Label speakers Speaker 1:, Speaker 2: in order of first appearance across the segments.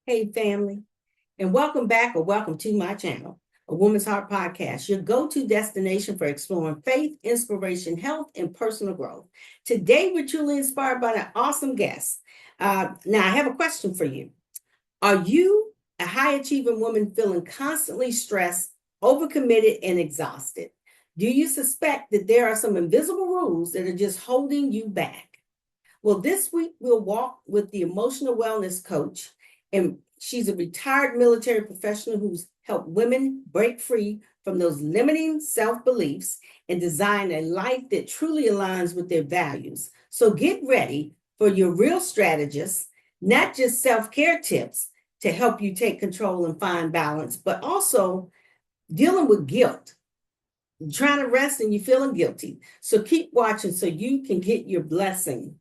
Speaker 1: Hey, family, and welcome back or welcome to my channel, A Woman's Heart Podcast, your go-to destination for exploring faith, inspiration, health, and personal growth. Today, we're truly inspired by an awesome guest. Now, I have a question for you. Are you a high-achieving woman feeling constantly stressed, overcommitted, and exhausted? Do you suspect that there are some invisible rules that are just holding you back? Well, this week we'll walk with the emotional wellness coach, and she's a retired military professional who's helped women break free from those limiting self beliefs and design a life that truly aligns with their values. So get ready for your real strategist, not just self care tips to help you take control and find balance, but also dealing with guilt. You're trying to rest and you're feeling guilty. So keep watching so you can get your blessing.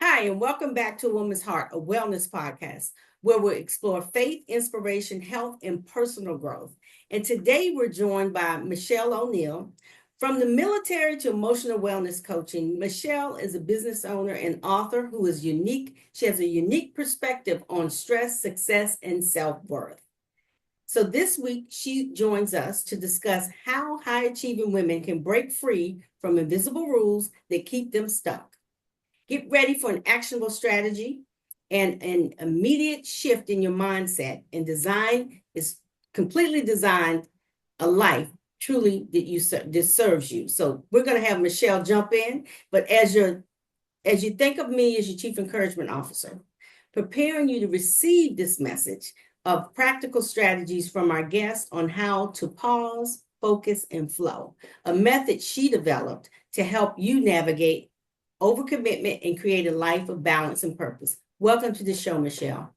Speaker 1: Hi, and welcome back to A Woman's Heart, a wellness podcast where we explore faith, inspiration, health, and personal growth. And today we're joined by Mischelle O'Neal. From the military to emotional wellness coaching, Mischelle is a business owner and author who is unique. She has a unique perspective on stress, success, and self-worth. So this week, she joins us to discuss how high-achieving women can break free from invisible rules that keep them stuck. Get ready for an actionable strategy and an immediate shift in your mindset. And design is completely designed a life truly that serves you. So we're going to have Mischelle jump in. But as you think of me as your chief encouragement officer, preparing you to receive this message of practical strategies from our guest on how to pause, focus, and flow, a method she developed to help you navigate overcommitment and create a life of balance and purpose. Welcome to the show, Mischelle.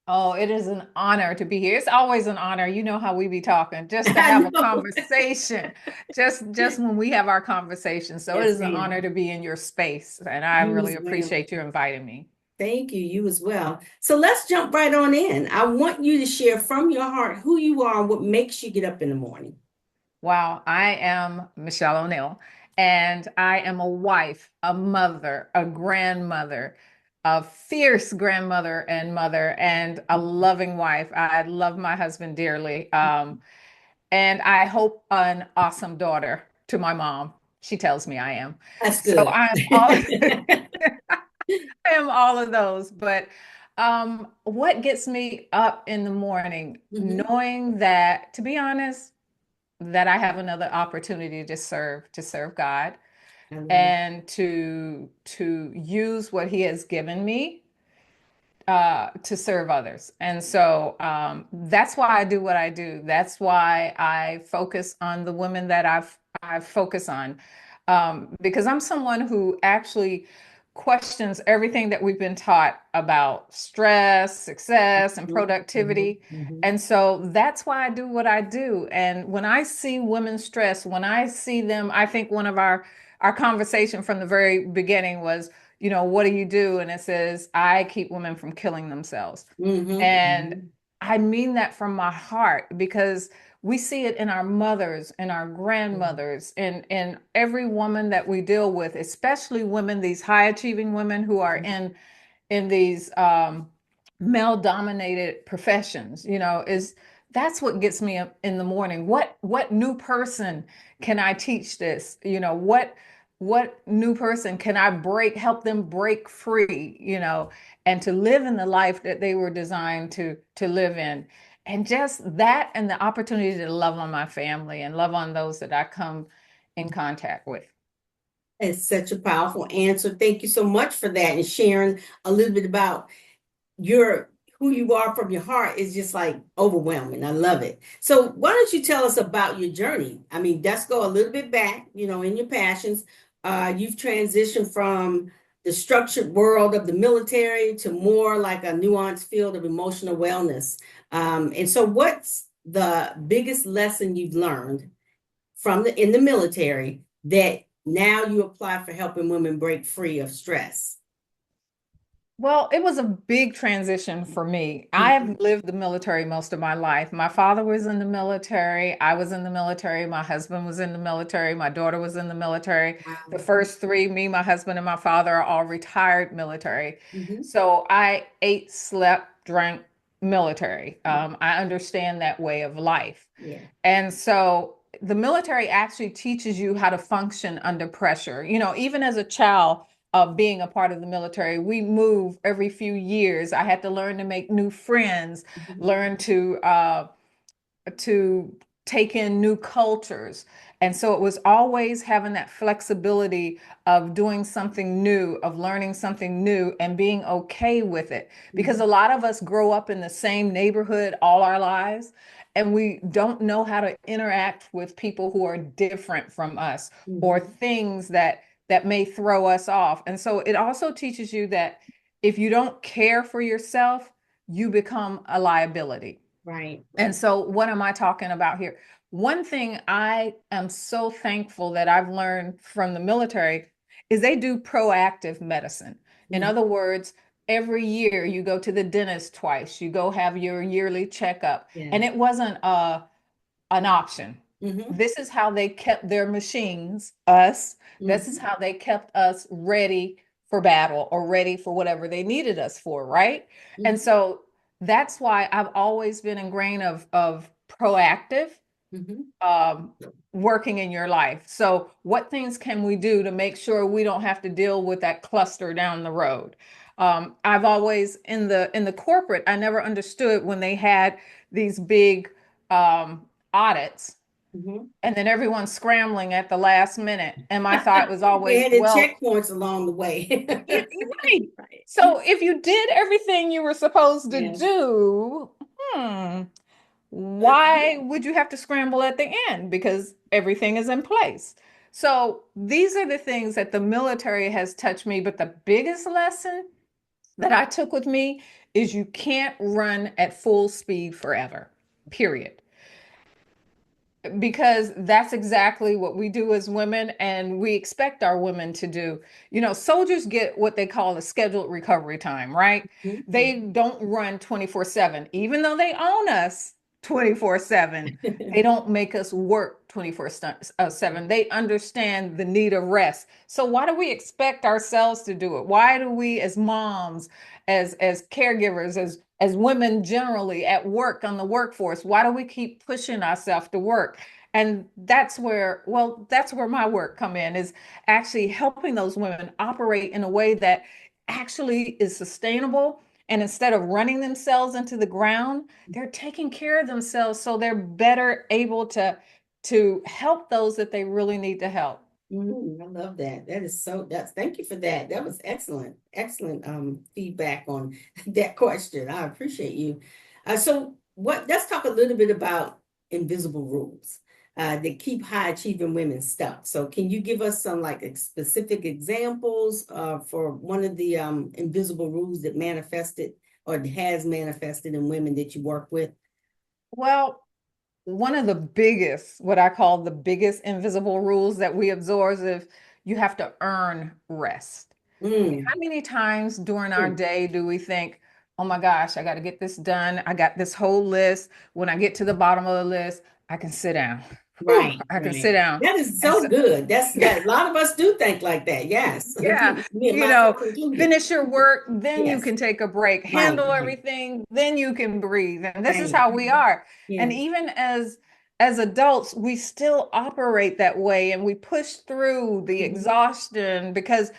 Speaker 2: Oh, it is an honor to be here. It's always an honor. You know how we be talking, just to have a conversation, just when we have our conversation. So it
Speaker 1: Yes,
Speaker 2: is an
Speaker 1: ma'am.
Speaker 2: honor to be in your space, and I
Speaker 1: You
Speaker 2: really
Speaker 1: as well.
Speaker 2: appreciate you inviting me.
Speaker 1: Thank you. You as well. So let's jump right on in. I want you to share from your heart who you are and what makes you get up in the morning.
Speaker 2: Wow, I am Mischelle O'Neal, and I am a wife, a mother, a grandmother, a fierce grandmother and mother, and a loving wife. I love my husband dearly. And I hope an awesome daughter to my mom. She tells me I am.
Speaker 1: That's
Speaker 2: So
Speaker 1: good.
Speaker 2: I'm all I am all of those. But what gets me up in the morning,
Speaker 1: Mhm.
Speaker 2: knowing that, to be honest, that I have another opportunity to serve God
Speaker 1: I love it.
Speaker 2: and to use what He has given me to serve others. And so that's why I do what I do. That's why I focus on the women that I focus on, because I'm someone who actually questions everything that we've been taught about stress, success, and
Speaker 1: Mhm, mhm,
Speaker 2: productivity.
Speaker 1: mhm.
Speaker 2: And so that's why I do what I do. And when I see women stress, when I see them, I think one of our conversation from the very beginning was, what do you do? And it says, I keep women from killing themselves.
Speaker 1: Mhm,
Speaker 2: And
Speaker 1: mhm.
Speaker 2: I mean that from my heart because we see it in our mothers and our
Speaker 1: Mhm.
Speaker 2: grandmothers and every woman that we deal with, especially women, these high achieving women who are in these male dominated professions, is that's what gets me up in the morning. What new person can I teach this? What new person can I help them break free, and to live in the life that they were designed to live in. And just that and the opportunity to love on my family and love on those that I come in contact with.
Speaker 1: It's such a powerful answer. Thank you so much for that and sharing a little bit about your who you are from your heart is just like overwhelming. I love it. So why don't you tell us about your journey? I mean, let's go a little bit back, in your passions. You've transitioned from the structured world of the military to more like a nuanced field of emotional wellness. And so what's the biggest lesson you've learned from in the military that now you apply for helping women break free of stress?
Speaker 2: Well, it was a big transition for me. I
Speaker 1: Mhm.
Speaker 2: have lived the military most of my life. My father was in the military. I was in the military. My husband was in the military. My daughter was in the military. The
Speaker 1: Wow.
Speaker 2: first three, me, my husband, and my father are all retired military.
Speaker 1: Hmm.
Speaker 2: So I ate, slept, drank military. I understand that way of life.
Speaker 1: Yeah.
Speaker 2: And so the military actually teaches you how to function under pressure. Even as a child, of being a part of the military. We move every few years. I had to learn to make new friends,
Speaker 1: Mhm.
Speaker 2: learn to take in new cultures. And so it was always having that flexibility of doing something new, of learning something new, and being okay with it. Because
Speaker 1: Mhm.
Speaker 2: a lot of us grow up in the same neighborhood all our lives, and we don't know how to interact with people who are different from us, or
Speaker 1: Mhm.
Speaker 2: things that may throw us off. And so it also teaches you that if you don't care for yourself, you become a liability.
Speaker 1: Right.
Speaker 2: And
Speaker 1: Right.
Speaker 2: so, what am I talking about here? One thing I am so thankful that I've learned from the military is they do proactive medicine. In
Speaker 1: Mhm.
Speaker 2: other words, every year you go to the dentist twice, you go have your yearly checkup, and
Speaker 1: Yes.
Speaker 2: it wasn't an option.
Speaker 1: Hmm.
Speaker 2: This is how they kept their machines, us. This is
Speaker 1: Hmm.
Speaker 2: how they kept us ready for battle or ready for whatever they needed us for, right? And
Speaker 1: Hmm.
Speaker 2: so that's why I've always been ingrained of proactive
Speaker 1: Hmm.
Speaker 2: um, working in your life. So what things can we do to make sure we don't have to deal with that cluster down the road? I've always in the corporate, I never understood when they had these big audits
Speaker 1: Hmm.
Speaker 2: and then everyone's scrambling at the last minute. And my thought was
Speaker 1: They
Speaker 2: always,
Speaker 1: had the
Speaker 2: well,
Speaker 1: checkpoints along the way.
Speaker 2: yeah, you're right.
Speaker 1: Right.
Speaker 2: So if you did everything you were supposed to
Speaker 1: Yes.
Speaker 2: do,
Speaker 1: Uh-huh.
Speaker 2: why would you have to scramble at the end? Because everything is in place. So these are the things that the military has touched me. But the biggest lesson that I took with me is you can't run at full speed forever, period, because that's exactly what we do as women, and we expect our women to do. Soldiers get what they call a scheduled recovery time, right? They
Speaker 1: Mhm.
Speaker 2: don't run 24/7, even though they own us 24/7. They don't make us work 24/7. They understand the need of rest. So why do we expect ourselves to do it? Why do we, as moms, as caregivers, as women generally at work, on the workforce, why do we keep pushing ourselves to work? And that's where my work come in, is actually helping those women operate in a way that actually is sustainable. And instead of running themselves into the ground, they're taking care of themselves so they're better able to help those that they really need to help.
Speaker 1: I love that. That's thank you for that. That was excellent. Excellent feedback on that question. I appreciate you. Let's talk a little bit about invisible rules that keep high achieving women stuck. So can you give us some like specific examples for one of the invisible rules that manifested or has manifested in women that you work with?
Speaker 2: Well, one of the biggest, what I call the biggest invisible rules that we absorb is you have to earn rest.
Speaker 1: Mm,
Speaker 2: How many times during our
Speaker 1: mm.
Speaker 2: day do we think, oh my gosh, I got to get this done. I got this whole list. When I get to the bottom of the list, I can sit down. Whew,
Speaker 1: Right,
Speaker 2: I can sit
Speaker 1: right.
Speaker 2: down.
Speaker 1: That is
Speaker 2: And
Speaker 1: so
Speaker 2: so,
Speaker 1: good. That a lot of us do think like that. Yes,
Speaker 2: yeah,
Speaker 1: me and
Speaker 2: you
Speaker 1: myself
Speaker 2: know,
Speaker 1: included.
Speaker 2: finish your work, then you
Speaker 1: Yes,
Speaker 2: can take a break,
Speaker 1: right,
Speaker 2: handle
Speaker 1: right,
Speaker 2: everything, then you can breathe. And this is
Speaker 1: right.
Speaker 2: how we are. And
Speaker 1: Yes.
Speaker 2: even as adults, we still operate that way, and we push through the
Speaker 1: Mhm.
Speaker 2: exhaustion because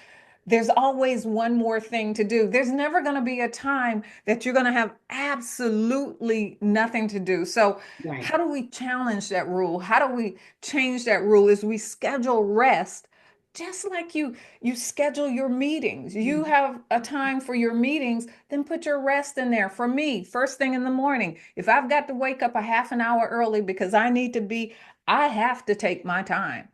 Speaker 2: there's always one more thing to do. There's never going to be a time that you're going to have absolutely nothing to do. So,
Speaker 1: Right.
Speaker 2: how do we challenge that rule? How do we change that rule? Is we schedule rest just like you schedule your meetings. You
Speaker 1: Mhm.
Speaker 2: have a time for your meetings, then put your rest in there. For me, first thing in the morning, if I've got to wake up a half an hour early because I have to take my time.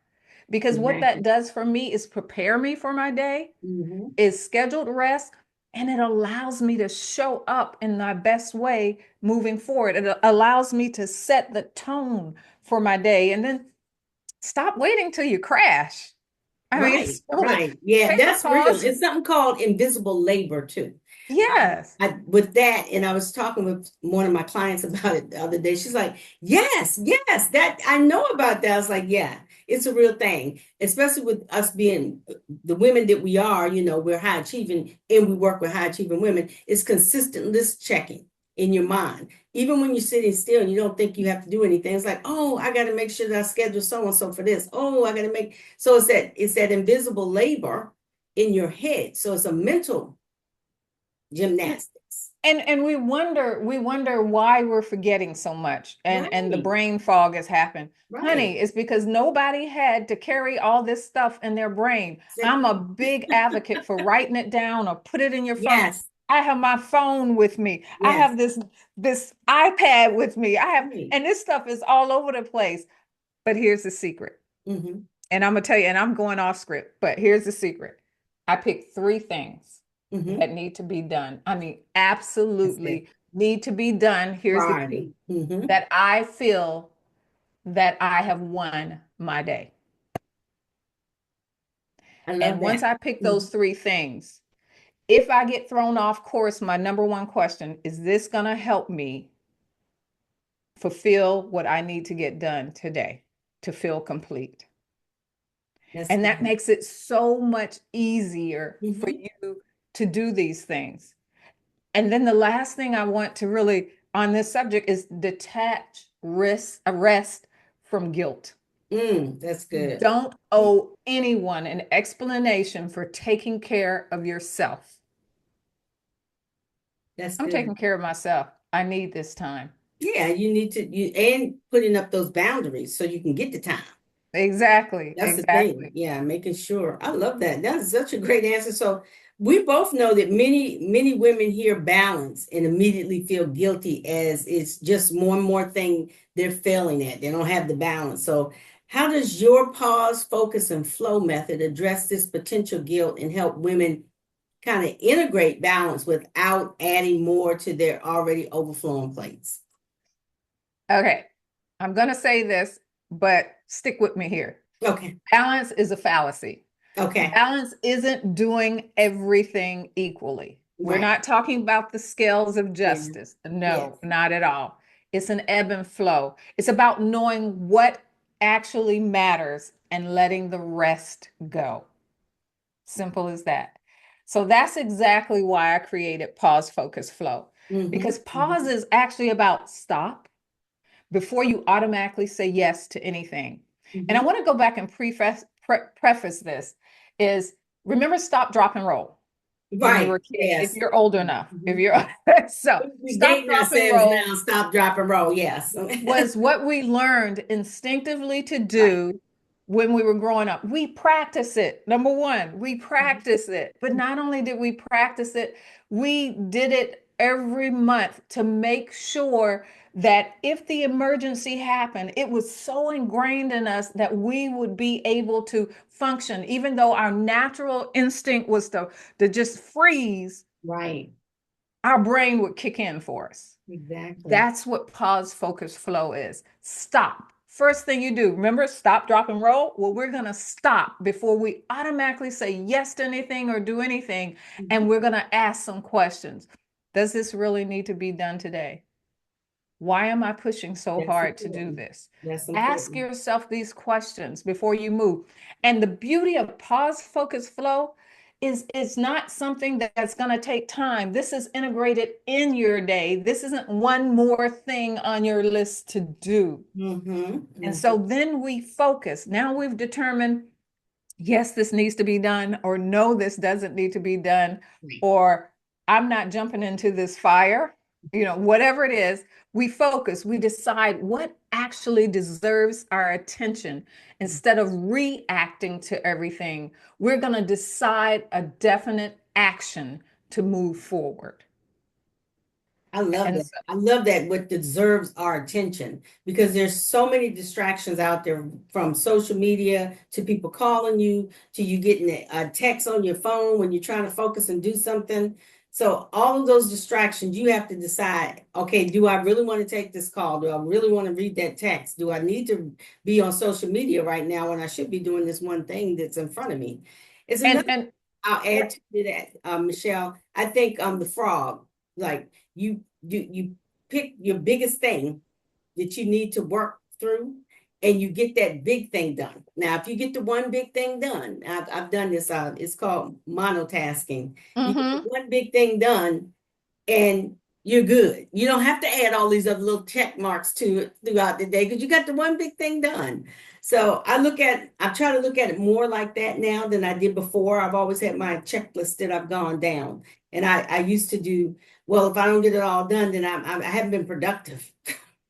Speaker 2: Because what that
Speaker 1: Exactly.
Speaker 2: does for me is prepare me for my day,
Speaker 1: Hmm.
Speaker 2: is scheduled rest, and it allows me to show up in my best way moving forward. It allows me to set the tone for my day, and then stop waiting till you crash. I mean,
Speaker 1: Right, right. Yeah,
Speaker 2: take a
Speaker 1: that's real.
Speaker 2: pause.
Speaker 1: It's something called invisible labor too.
Speaker 2: Yes.
Speaker 1: With that, and I was talking with one of my clients about it the other day. She's like, "Yes, yes, that I know about that." I was like, "Yeah, it's a real thing, especially with us being the women that we are. You know, we're high achieving, and we work with high achieving women. It's consistent list checking in your mind, even when you're sitting still and you don't think you have to do anything. It's like, oh, I got to make sure that I schedule so and so for this. Oh, I got to make so it's that invisible labor in your head. So it's a mental gymnastics.
Speaker 2: And we wonder why we're forgetting so much and the
Speaker 1: Right,
Speaker 2: brain fog has happened.
Speaker 1: right.
Speaker 2: Honey, it's because nobody had to carry all this stuff in their brain. I'm a big advocate for writing it down or put it in your phone.
Speaker 1: Yes,
Speaker 2: I have my phone with me. I
Speaker 1: yes.
Speaker 2: have this iPad with me. I have,
Speaker 1: Right.
Speaker 2: and this stuff is all over the place. But here's the secret.
Speaker 1: Mm-hmm.
Speaker 2: And I'm gonna tell you, and I'm going off script, but here's the secret. I picked three things
Speaker 1: Mm-hmm.
Speaker 2: that need to be done. I mean,
Speaker 1: That's it.
Speaker 2: absolutely need to be done. Here's the key
Speaker 1: Priority. Mm-hmm.
Speaker 2: that I feel that I have won my day.
Speaker 1: I love
Speaker 2: And once
Speaker 1: that.
Speaker 2: I pick
Speaker 1: Mhm.
Speaker 2: those three things, if I get thrown off course, my number one question is this going to help me fulfill what I need to get done today to feel complete?
Speaker 1: That's
Speaker 2: And that
Speaker 1: good.
Speaker 2: makes it so much easier for
Speaker 1: Mm-hmm.
Speaker 2: you to do these things. And then the last thing I want to really on this subject is detach arrest from guilt.
Speaker 1: That's
Speaker 2: You
Speaker 1: good.
Speaker 2: don't owe anyone an explanation for taking care of yourself.
Speaker 1: That's
Speaker 2: I'm
Speaker 1: good.
Speaker 2: taking care of myself. I need this time.
Speaker 1: Yeah, you need to you and putting up those boundaries so you can get the time.
Speaker 2: Exactly,
Speaker 1: That's the thing.
Speaker 2: exactly.
Speaker 1: Yeah, making sure. I love that. That's such a great answer. So we both know that many women hear balance and immediately feel guilty as it's just more and more thing they're failing at. They don't have the balance. So how does your pause, focus, and flow method address this potential guilt and help women kind of integrate balance without adding more to their already overflowing plates?
Speaker 2: Okay. I'm going to say this, but stick with me here.
Speaker 1: Okay.
Speaker 2: Balance is a fallacy.
Speaker 1: Okay.
Speaker 2: Balance isn't doing everything equally. We're
Speaker 1: Right.
Speaker 2: not talking about the scales of
Speaker 1: Yeah.
Speaker 2: justice.
Speaker 1: Yes.
Speaker 2: No, not at all. It's an ebb and flow. It's about knowing what actually matters and letting the rest go. Simple as that. So that's exactly why I created Pause, Focus, Flow,
Speaker 1: Mm-hmm.
Speaker 2: because pause
Speaker 1: Mm-hmm.
Speaker 2: is actually about stop before you automatically say yes to anything. And I
Speaker 1: Mm-hmm.
Speaker 2: want to go back and preface this is remember stop, drop, and roll when you were
Speaker 1: Right.
Speaker 2: a kid, if
Speaker 1: Yes.
Speaker 2: you're old enough, if
Speaker 1: Mhm.
Speaker 2: you're so
Speaker 1: We
Speaker 2: stop,
Speaker 1: dating
Speaker 2: drop, and
Speaker 1: ourselves
Speaker 2: roll
Speaker 1: now. Stop, drop, and roll. Yes.
Speaker 2: was what we learned instinctively to
Speaker 1: Right.
Speaker 2: do when we were growing up. We practice it. Number one, we practice it. But not only did we practice it, we did it every month to make sure that if the emergency happened, it was so ingrained in us that we would be able to function, even though our natural instinct was to just freeze,
Speaker 1: Right.
Speaker 2: our brain would kick in for us.
Speaker 1: Exactly.
Speaker 2: That's what pause, focus, flow is. Stop. First thing you do, remember, stop, drop, and roll? Well, we're going to stop before we automatically say yes to anything or do anything.
Speaker 1: Mhm.
Speaker 2: And we're going to ask some questions. Does this really need to be done today? Why am I pushing so
Speaker 1: That's
Speaker 2: hard to do
Speaker 1: important.
Speaker 2: this?
Speaker 1: That's
Speaker 2: Ask
Speaker 1: important.
Speaker 2: yourself these questions before you move. And the beauty of pause, focus, flow is it's not something that's going to take time. This is integrated in your day. This isn't one more thing on your list to do.
Speaker 1: Mm-hmm.
Speaker 2: And
Speaker 1: Mm-hmm.
Speaker 2: so then we focus. Now we've determined yes, this needs to be done, or no, this doesn't need to be done,
Speaker 1: Right.
Speaker 2: or I'm not jumping into this fire, whatever it is, we focus, we decide what actually deserves our attention instead of reacting to everything. We're going to decide a definite action to move forward.
Speaker 1: I love
Speaker 2: And
Speaker 1: that.
Speaker 2: so,
Speaker 1: I love that what deserves our attention because there's so many distractions out there from social media to people calling you to you getting a text on your phone when you're trying to focus and do something. So all of those distractions, you have to decide, okay, do I really want to take this call? Do I really want to read that text? Do I need to be on social media right now when I should be doing this one thing that's in front of me? It's another,
Speaker 2: And
Speaker 1: I'll add to that, Michelle. I think the frog, like you pick your biggest thing that you need to work through and you get that big thing done. Now, if you get the one big thing done, I've done this, it's called monotasking. You get the
Speaker 2: mm-hmm.
Speaker 1: one big thing done and you're good. You don't have to add all these other little check marks to it throughout the day because you got the one big thing done. So I try to look at it more like that now than I did before. I've always had my checklist that I've gone down. And I used to do, well, if I don't get it all done, then I haven't been productive.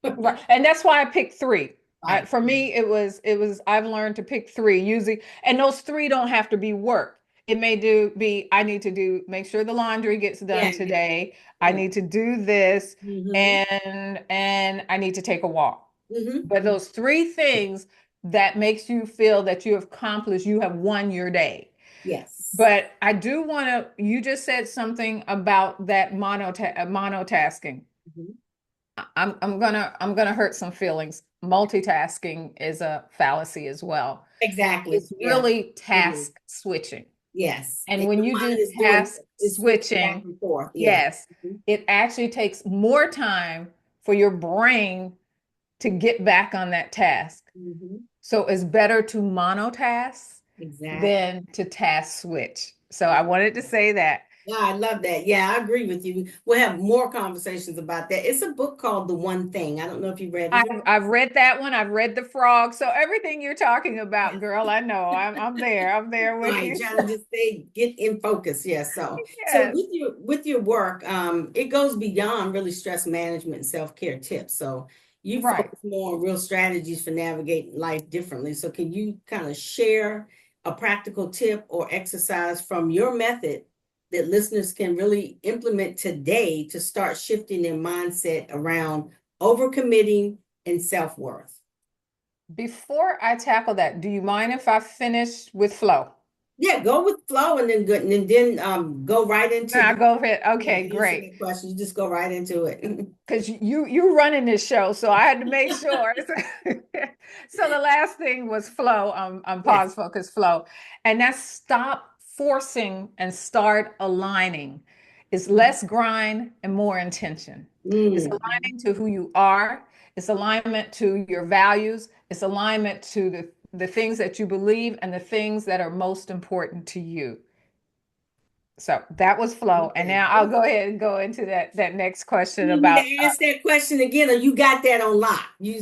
Speaker 2: Right. And that's why I picked three.
Speaker 1: Right.
Speaker 2: For me, it was I've learned to pick three using, and those three don't have to be work. It may be I need to make sure the laundry gets done
Speaker 1: Yeah.
Speaker 2: today. I
Speaker 1: Yeah.
Speaker 2: need to do this,
Speaker 1: Mm-hmm.
Speaker 2: and I need to take a walk. But
Speaker 1: Mm-hmm.
Speaker 2: those three things that makes you feel that you have accomplished, you have won your day.
Speaker 1: Yes.
Speaker 2: But I do want to, you just said something about that monotasking.
Speaker 1: Mhm.
Speaker 2: I'm gonna hurt some feelings. Multitasking is a fallacy as well.
Speaker 1: Exactly.
Speaker 2: It's
Speaker 1: Yeah.
Speaker 2: really
Speaker 1: It is.
Speaker 2: task switching.
Speaker 1: Yes.
Speaker 2: And
Speaker 1: And
Speaker 2: when
Speaker 1: your
Speaker 2: you do
Speaker 1: mind is doing
Speaker 2: task
Speaker 1: is switching back
Speaker 2: switching,
Speaker 1: and forth. Yeah.
Speaker 2: yes,
Speaker 1: Mhm.
Speaker 2: it actually takes more time for your brain to get back on that task.
Speaker 1: Mhm.
Speaker 2: So it's better to monotask
Speaker 1: Exactly.
Speaker 2: than to task switch. So I wanted to say that.
Speaker 1: Yeah, I love that. Yeah, I agree with you. We'll have more conversations about that. It's a book called The One Thing. I don't know if you read it.
Speaker 2: I've read that one. I've read The Frog. So everything you're talking about, girl, I know. I'm there. I'm there with
Speaker 1: Right,
Speaker 2: you.
Speaker 1: trying to just get in focus. Yeah. So
Speaker 2: Yes.
Speaker 1: with your work, it goes beyond really stress management and self-care tips. So you
Speaker 2: Right.
Speaker 1: focus more on real strategies for navigating life differently. So can you kind of share a practical tip or exercise from your method that listeners can really implement today to start shifting their mindset around overcommitting and self-worth?
Speaker 2: Before I tackle that, do you mind if I finish with flow?
Speaker 1: Yeah, go with flow and then good and then go right into
Speaker 2: I
Speaker 1: the
Speaker 2: go ahead. Okay,
Speaker 1: answer
Speaker 2: great.
Speaker 1: that question. You just go right into it.
Speaker 2: Because you running this show, so I had to make sure. So the last thing was flow. I'm
Speaker 1: Yes.
Speaker 2: pause focus flow, and that's stop forcing and start aligning. It's less grind and more intention. It's
Speaker 1: Mm.
Speaker 2: aligning to who you are. It's alignment to your values. It's alignment to the things that you believe and the things that are most important to you. So that was flow. And
Speaker 1: Okay.
Speaker 2: now I'll go ahead and go into that next question
Speaker 1: You need me
Speaker 2: about
Speaker 1: to ask that question again, or you got that on lock? You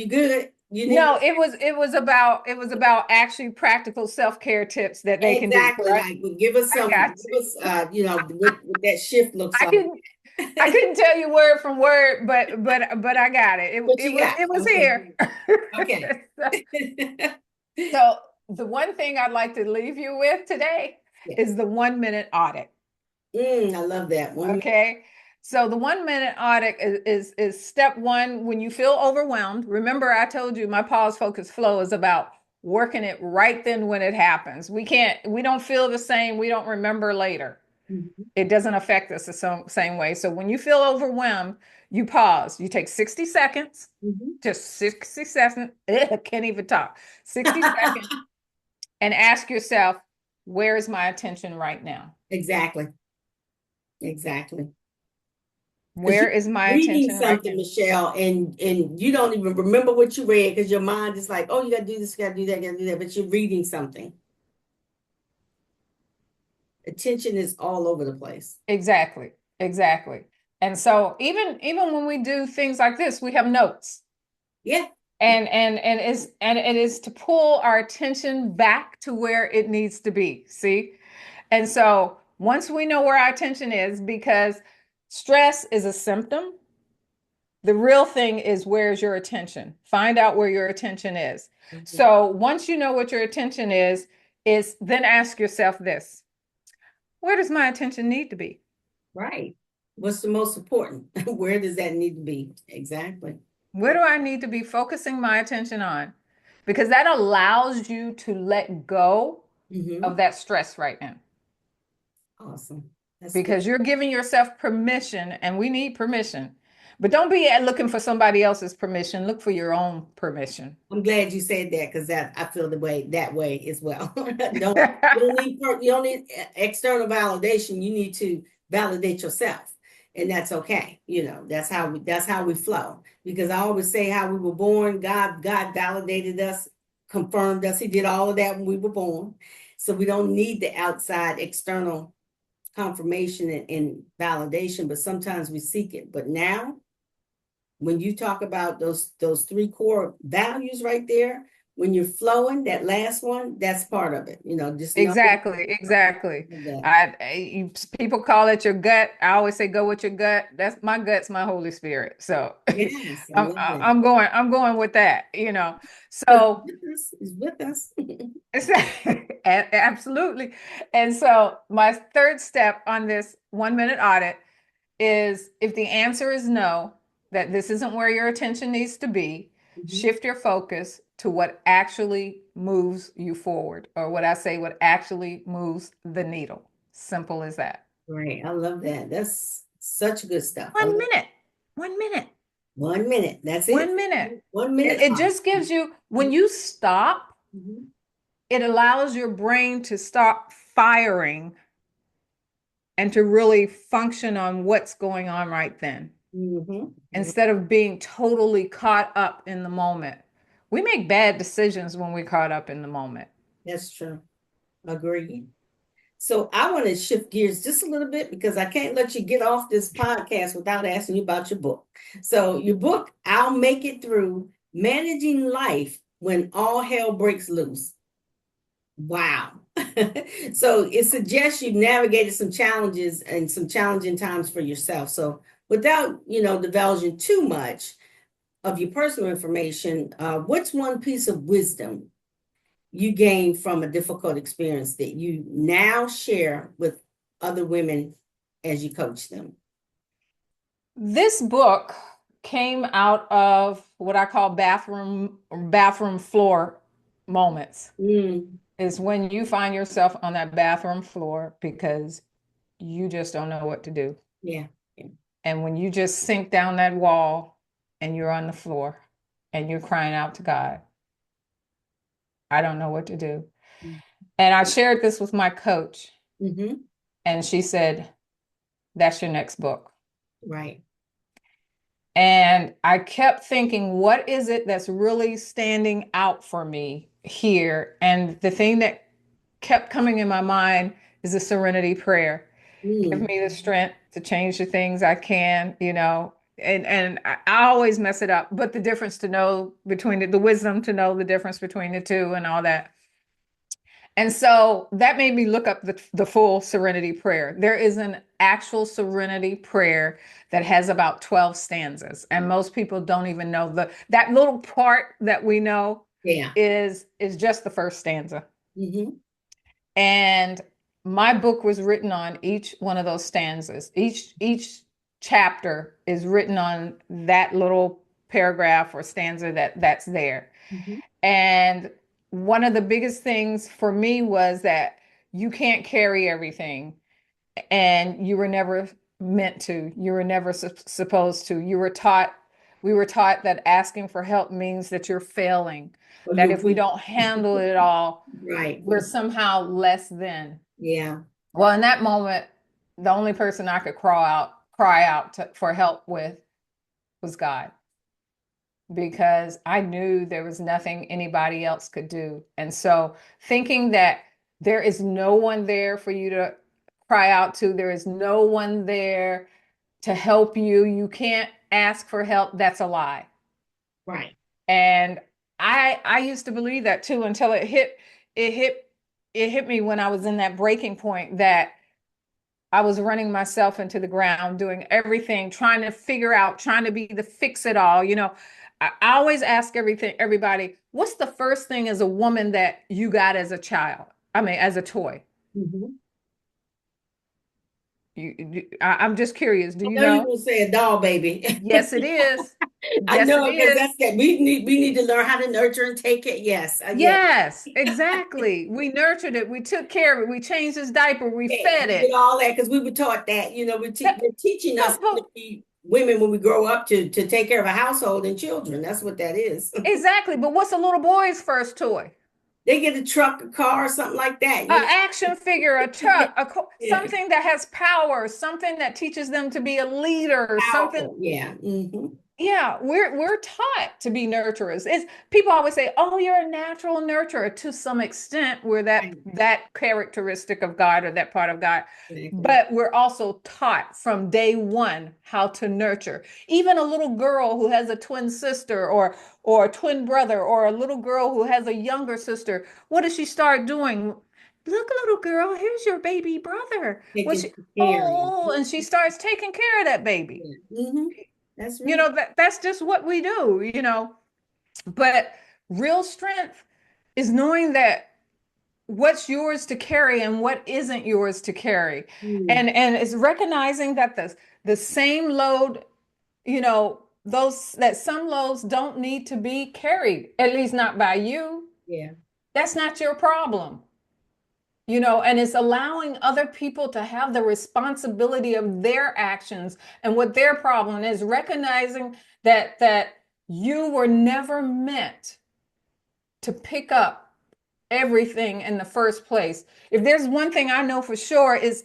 Speaker 1: good? You need
Speaker 2: no,
Speaker 1: me?
Speaker 2: it was about actually practical self-care tips that they can do. So
Speaker 1: Exactly. Like, well, give us
Speaker 2: I
Speaker 1: some,
Speaker 2: got
Speaker 1: give
Speaker 2: you.
Speaker 1: us, what that shift looks
Speaker 2: I
Speaker 1: like.
Speaker 2: couldn't I couldn't tell you word from word, but I got it. It
Speaker 1: What
Speaker 2: it
Speaker 1: you
Speaker 2: was
Speaker 1: got?
Speaker 2: it was
Speaker 1: Okay.
Speaker 2: here.
Speaker 1: Okay.
Speaker 2: So, so the one thing I'd like to leave you with today
Speaker 1: Yes.
Speaker 2: is the 1 minute audit.
Speaker 1: I love that. 1 minute.
Speaker 2: Okay. So the 1 minute audit is step one when you feel overwhelmed. Remember, I told you my pause focus flow is about working it right then when it happens. We don't feel the same. We don't remember later.
Speaker 1: Mhm.
Speaker 2: It doesn't affect us the same way. So when you feel overwhelmed, you pause. You take 60 seconds,
Speaker 1: Mhm.
Speaker 2: just 60 seconds. I can't even talk. 60 seconds and ask yourself, where is my attention right now?
Speaker 1: Exactly. Exactly. Because
Speaker 2: Where
Speaker 1: you're
Speaker 2: is my
Speaker 1: reading
Speaker 2: attention right
Speaker 1: something,
Speaker 2: now?
Speaker 1: Michelle, and you don't even remember what you read because your mind is like, oh, you gotta do this, you gotta do that, you gotta do that, but you're reading something. Attention is all over the place.
Speaker 2: Exactly. Exactly. And so even when we do things like this, we have notes.
Speaker 1: Yeah.
Speaker 2: And it is to pull our attention back to where it needs to be. See? And so once we know where our attention is, because stress is a symptom, the real thing is where's your attention? Find out where your attention is.
Speaker 1: Mhm.
Speaker 2: So once you know what your attention is then ask yourself this: where does my attention need to be?
Speaker 1: Right. What's the most important? Where does that need to be? Exactly.
Speaker 2: Where do I need to be focusing my attention on? Because that allows you to let go
Speaker 1: Hmm.
Speaker 2: of that stress right now.
Speaker 1: Awesome. That's good.
Speaker 2: because you're giving yourself permission, and we need permission. But don't be looking for somebody else's permission. Look for your own permission.
Speaker 1: I'm glad you said that because that I feel the way that way as well. Don't you don't need external validation. You need to validate yourself, and that's okay. That's how we flow. Because I always say how we were born. God validated us, confirmed us. He did all of that when we were born, so we don't need the outside external confirmation and validation. But sometimes we seek it. But now when you talk about those three core values right there, when you're flowing, that last one, that's part of it. Just know
Speaker 2: Exactly, exactly.
Speaker 1: that.
Speaker 2: People call it your gut. I always say go with your gut. That's my gut's my Holy Spirit. So
Speaker 1: Yes, I
Speaker 2: I'm
Speaker 1: love
Speaker 2: I-
Speaker 1: that.
Speaker 2: I'm going I'm going with that.
Speaker 1: Because
Speaker 2: So
Speaker 1: it's with us.
Speaker 2: it's absolutely. And so my third step on this 1 minute audit is, if the answer is no, that this isn't where your attention needs to be,
Speaker 1: Mhm.
Speaker 2: shift your focus to what actually moves you forward, or what I say, what actually moves the needle. Simple as that.
Speaker 1: Right. I love that. That's such good stuff. I
Speaker 2: 1 minute, 1 minute,
Speaker 1: 1 minute. That's it.
Speaker 2: 1 minute.
Speaker 1: 1 minute.
Speaker 2: It just gives you, when you stop,
Speaker 1: Mhm.
Speaker 2: it allows your brain to stop firing and to really function on what's going on right then,
Speaker 1: Mhm.
Speaker 2: instead of being totally caught up in the moment. We make bad decisions when we're caught up in the moment.
Speaker 1: That's true. Agreed. So I want to shift gears just a little bit because I can't let you get off this podcast without asking you about your book. So your book, I'll Make It Through: Managing Life When All Hell Breaks Loose. Wow. So it suggests you've navigated some challenges and some challenging times for yourself. So without, divulging too much of your personal information, what's one piece of wisdom you gained from a difficult experience that you now share with other women as you coach them?
Speaker 2: This book came out of what I call bathroom floor moments.
Speaker 1: Mm,
Speaker 2: Is when you find yourself on that bathroom floor because you just don't know what to do.
Speaker 1: yeah. Yeah.
Speaker 2: And when you just sink down that wall and you're on the floor and you're crying out to God, I don't know what to do. And I shared this with my coach,
Speaker 1: Mm-hmm.
Speaker 2: and she said, that's your next book.
Speaker 1: Right.
Speaker 2: And I kept thinking, what is it that's really standing out for me here? And the thing that kept coming in my mind is a serenity prayer. Give
Speaker 1: Mm,
Speaker 2: me the strength to change the things I can. And I always mess it up, but the difference to know between the wisdom to know the difference between the two and all that. And so that made me look up the full serenity prayer. There is an actual serenity prayer that has about 12 stanzas, and most people don't even know that little part that we know
Speaker 1: yeah.
Speaker 2: is just the first stanza.
Speaker 1: Mm-hmm.
Speaker 2: And my book was written on each one of those stanzas. Each chapter is written on that little paragraph or stanza that's there.
Speaker 1: Mm-hmm.
Speaker 2: And one of the biggest things for me was that you can't carry everything, and you were never meant to. You were never supposed to. We were taught that asking for help means that you're failing,
Speaker 1: Or
Speaker 2: that
Speaker 1: you're
Speaker 2: if we
Speaker 1: weak.
Speaker 2: don't handle it all,
Speaker 1: Right.
Speaker 2: we're somehow less than.
Speaker 1: Yeah.
Speaker 2: Well, in that moment, the only person I could cry out for help with was God, because I knew there was nothing anybody else could do. And so thinking that there is no one there for you to cry out to, there is no one there to help you, you can't ask for help, that's a lie.
Speaker 1: Right.
Speaker 2: And I used to believe that too, until it hit it hit me when I was in that breaking point, that I was running myself into the ground, doing everything, trying to figure out, trying to be the fix it all. I always ask everybody, what's the first thing as a woman that you got as a child? I mean, as a toy.
Speaker 1: Mm-hmm.
Speaker 2: I'm just curious. Do
Speaker 1: I
Speaker 2: you
Speaker 1: know you're
Speaker 2: know?
Speaker 1: gonna say a doll baby.
Speaker 2: Yes, it is.
Speaker 1: I
Speaker 2: Yes, it
Speaker 1: know because
Speaker 2: is.
Speaker 1: that's that we need to learn how to nurture and take it. Yes, yes,
Speaker 2: Yes, exactly. We nurtured it. We took care of it. We changed his diaper. We
Speaker 1: yeah.
Speaker 2: fed
Speaker 1: We did
Speaker 2: it.
Speaker 1: all that because we were taught that.
Speaker 2: That-
Speaker 1: They're teaching us
Speaker 2: but,
Speaker 1: how to
Speaker 2: but
Speaker 1: be women when we grow up to take care of a household and children. That's what that is.
Speaker 2: exactly. But what's a little boy's first toy?
Speaker 1: They get a truck, a car, or something like that.
Speaker 2: An action figure, a truck,
Speaker 1: Yeah,
Speaker 2: something that has power, something that teaches them to be a leader, something.
Speaker 1: powerful. Yeah.
Speaker 2: Yeah, we're taught to be nurturers. It's people always say, "Oh, you're a natural nurturer." To some extent, we're
Speaker 1: Right.
Speaker 2: that characteristic of God or that part of God.
Speaker 1: Exactly.
Speaker 2: But we're also taught from day one how to nurture. Even a little girl who has a twin sister or a twin brother, or a little girl who has a younger sister, what does she start doing? Look, little girl, here's your baby brother. What
Speaker 1: Taking
Speaker 2: she
Speaker 1: care of.
Speaker 2: Oh, and she starts taking care of that baby.
Speaker 1: Yeah. That's
Speaker 2: You
Speaker 1: right.
Speaker 2: know, that's just what we do. But real strength is knowing that what's yours to carry and what isn't yours to carry.
Speaker 1: Mm,
Speaker 2: And it's recognizing that the same load, those that some loads don't need to be carried, at least not by you.
Speaker 1: yeah.
Speaker 2: That's not your problem. And it's allowing other people to have the responsibility of their actions and what their problem is, recognizing that you were never meant to pick up everything in the first place. If there's one thing I know for sure is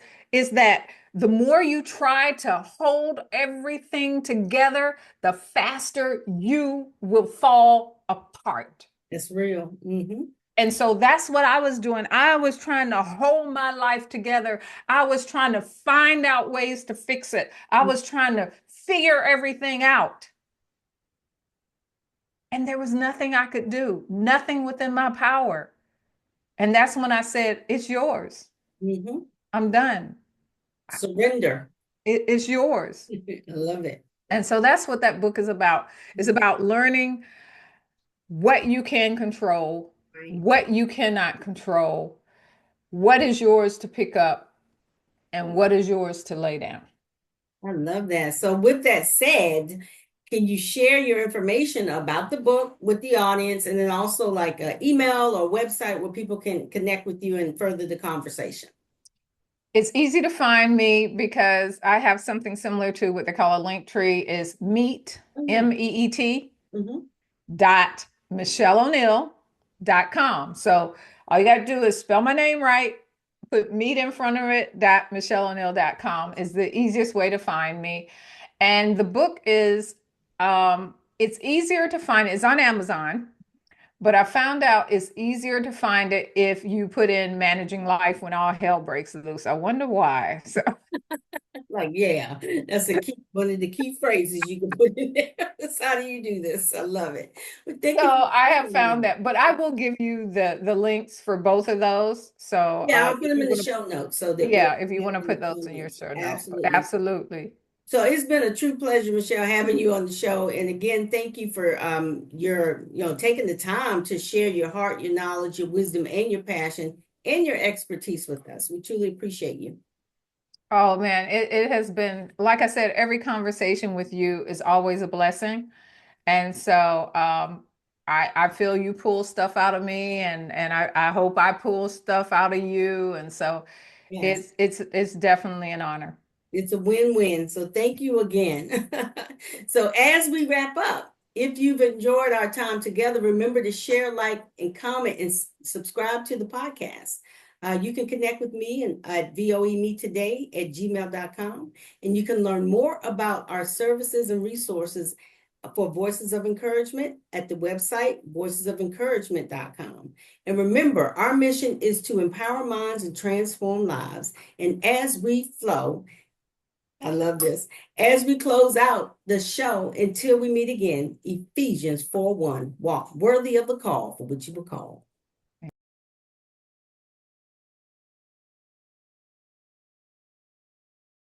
Speaker 2: that the more you try to hold everything together, the faster you will fall apart.
Speaker 1: That's real.
Speaker 2: And so that's what I was doing. I was trying to hold my life together. I was trying to find out ways to fix it. I was trying to figure everything out. And there was nothing I could do, nothing within my power. And that's when I said, it's yours.
Speaker 1: hmm
Speaker 2: I'm done.
Speaker 1: Surrender.
Speaker 2: It's yours.
Speaker 1: I love it.
Speaker 2: And so that's what that book is about. It's about learning what you can control,
Speaker 1: Right.
Speaker 2: what you cannot control, what is yours to pick up, and what is yours to lay down.
Speaker 1: I love that. So, with that said, can you share your information about the book with the audience and then also like an email or website where people can connect with you and further the conversation?
Speaker 2: It's easy to find me because I have something similar to what they call a link tree is meet,
Speaker 1: Oh, yeah.
Speaker 2: MEET
Speaker 1: hmm
Speaker 2: dot MichelleO'Neal.com. So all you got to do is spell my name right, put meet in front of it, .MichelleO'Neal.com is the easiest way to find me. And the book is, it's easier to find. It's on Amazon. But I found out it's easier to find it if you put in managing life when all hell breaks loose. I wonder why. So,
Speaker 1: Like, yeah, that's one of the key phrases you can put in there. That's how do you do this? I love it. Well, thank
Speaker 2: so
Speaker 1: you for
Speaker 2: I have
Speaker 1: sharing
Speaker 2: found
Speaker 1: that.
Speaker 2: that, but I will give you the links for both of those. So
Speaker 1: Yeah, I'll put
Speaker 2: if
Speaker 1: them
Speaker 2: you
Speaker 1: in the
Speaker 2: want to,
Speaker 1: show notes so that we'll
Speaker 2: yeah, if you
Speaker 1: have
Speaker 2: want to
Speaker 1: them in
Speaker 2: put
Speaker 1: the show
Speaker 2: those in your
Speaker 1: notes.
Speaker 2: show note,
Speaker 1: Absolutely.
Speaker 2: absolutely.
Speaker 1: So it's been a true pleasure, Michelle, having you on the show. And again, thank you for your, taking the time to share your heart, your knowledge, your wisdom, and your passion and your expertise with us. We truly appreciate you.
Speaker 2: Oh man, it has been, like I said, every conversation with you is always a blessing. And so I feel you pull stuff out of me and I hope I pull stuff out of you. And so
Speaker 1: Yes.
Speaker 2: it's definitely an honor.
Speaker 1: It's a win-win. So thank you again. So as we wrap up, if you've enjoyed our time together, remember to share, like, and comment and subscribe to the podcast. You can connect with me at voemettoday@gmail.com. And you can learn more about our services and resources for Voices of Encouragement at the website voicesoфencouragement.com. And remember, our mission is to empower minds and transform lives. And as we flow, I love this. As we close out the show, until we meet again, Ephesians 4:1, walk worthy of the call for which you were called.